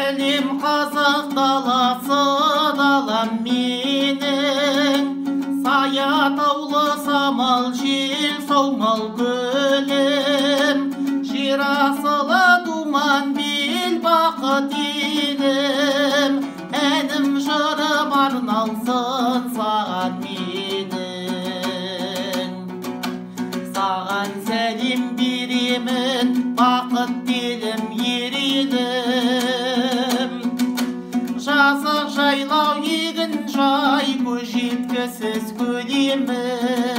Сәлем қазақ даласы, далам менің, сая таулы самал жел, саумал көлім, жер асылы думан бел, бақыт елім, әнім жырым арналсын саған менің. Саған сәлем беремін, бақыт елім, ер елім. Жазық жайлау егін жай, көз жеткісіз көлемі.